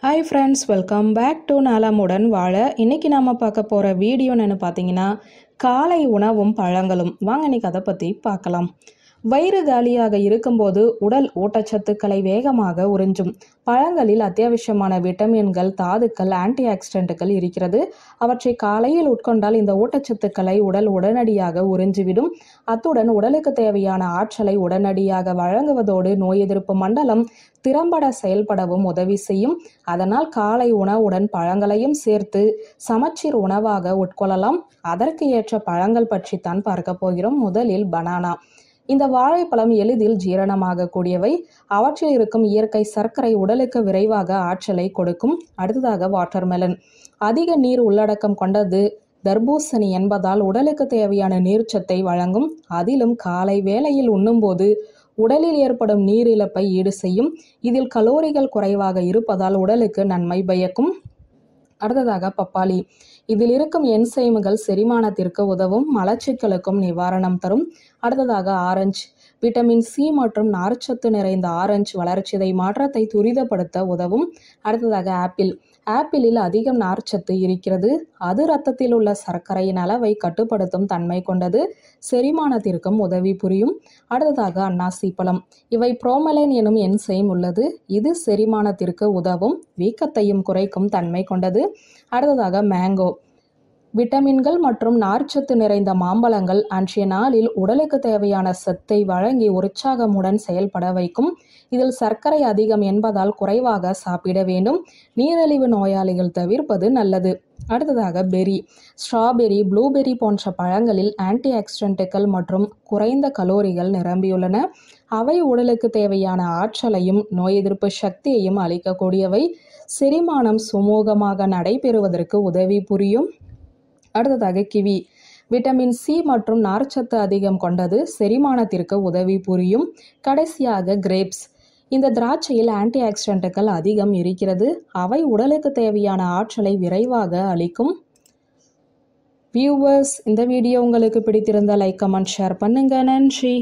Hi friends, welcome back to நலமுடன் வாழ. இன்றைக்கி நாம் பார்க்க போகிற வீடியோன்னு பார்த்தீங்கன்னா, காலை உணவும் பழங்களும். வாங்க இன்றைக்கி அதை பற்றி பார்க்கலாம். வயிறு காலியாக இருக்கும்போது உடல் ஊட்டச்சத்துக்களை வேகமாக உறிஞ்சும். பழங்களில் அத்தியாவசியமான விட்டமின்கள், தாதுக்கள், ஆன்டி ஆக்சிடென்ட்டுகள் இருக்கிறது. அவற்றை காலையில் உட்கொண்டால் இந்த ஊட்டச்சத்துக்களை உடல் உடனடியாக உறிஞ்சிவிடும். அத்துடன் உடலுக்கு தேவையான ஆற்றலை உடனடியாக வழங்குவதோடு நோய் எதிர்ப்பு மண்டலம் திறம்பட செயல்படவும் உதவி செய்யும். அதனால் காலை உணவுடன் பழங்களையும் சேர்த்து சமச்சீர் உணவாக உட்கொள்ளலாம். அதற்கு ஏற்ற பழங்கள் பற்றி தான் பார்க்க போகிறோம். முதலில் பனானா. இந்த வாழைப்பழம் எளிதில் ஜீரணமாக கூடியவை. அவற்றில் இருக்கும் இயற்கை சர்க்கரை உடலுக்கு விரைவாக ஆற்றலை கொடுக்கும். அடுத்ததாக வாட்டர்மெலன். அதிக நீர் உள்ளடக்கம் கொண்டது தர்பூசணி என்பதால் உடலுக்கு தேவையான நீர்ச்சத்தை வழங்கும். அதிலும் காலை வேளையில் உண்ணும்போது உடலில் ஏற்படும் நீர் இழப்பை ஈடு செய்யும். இதில் கலோரிகள் குறைவாக இருப்பதால் உடலுக்கு நன்மை பயக்கும். அடுத்ததாக பப்பாளி. இதில் இருக்கும் என்சைம்கள் செரிமானத்திற்கு உதவும், மலச்சிக்கலுக்கும் நிவாரணம் தரும். அடுத்ததாக ஆரஞ்சு. விட்டமின் சி மற்றும் நார்ச்சத்து நிறைந்த ஆரஞ்சு வளர்ச்சிதை மாற்றத்தை துரிதப்படுத்த உதவும். அடுத்ததாக ஆப்பிள். ஆப்பிளில் அதிகம் நார்ச்சத்து இருக்கிறது. அது இரத்தத்தில் உள்ள சர்க்கரையின் அளவை கட்டுப்படுத்தும் தன்மை கொண்டது. செரிமானத்திற்கும் உதவி புரியும். அடுத்ததாக அன்னாசி பழம். இவை புரோமலைன் எனும் என்சைம் உள்ளது. இது செரிமானத்திற்கு உதவும், வீக்கத்தையும் குறைக்கும் தன்மை கொண்டது. அடுத்ததாக மேங்கோ. விட்டமின்கள் மற்றும் நார்ச்சத்து நிறைந்த மாம்பழங்கள் அன்றைய நாளில் உடலுக்கு தேவையான சத்தை வழங்கி உற்சாகமுடன் செயல்பட வைக்கும். இதில் சர்க்கரை அதிகம் என்பதால் குறைவாக சாப்பிட வேண்டும். நீரிழிவு நோயாளிகள் தவிர்ப்பது நல்லது. அடுத்ததாக பெரி. ஸ்ட்ராபெரி, ப்ளூபெரி போன்ற பழங்களில் ஆன்டி ஆக்சிடென்ட்டுகள் மற்றும் குறைந்த கலோரிகள் நிரம்பியுள்ளன. அவை உடலுக்கு தேவையான ஆற்றலையும் நோய் எதிர்ப்பு சக்தியையும் அளிக்கக்கூடியவை. செரிமானம் சுமூகமாக நடைபெறுவதற்கு உதவி புரியும். அடுத்ததாக கிவி. விட்டமின் சி மற்றும் நார்ச்சத்து அதிகம் கொண்டது. செரிமானத்திற்கு உதவி புரியும். கடைசியாக கிரேப்ஸ். இந்த திராட்சையில் ஆன்டி ஆக்சிடென்ட்டுகள் அதிகம் இருக்கிறது. அவை உடலுக்கு தேவையான ஆற்றலை விரைவாக அளிக்கும். வியூவர்ஸ், இந்த வீடியோ உங்களுக்கு பிடித்திருந்தால் லைக், கமெண்ட், ஷேர் பண்ணுங்க. நன்றி.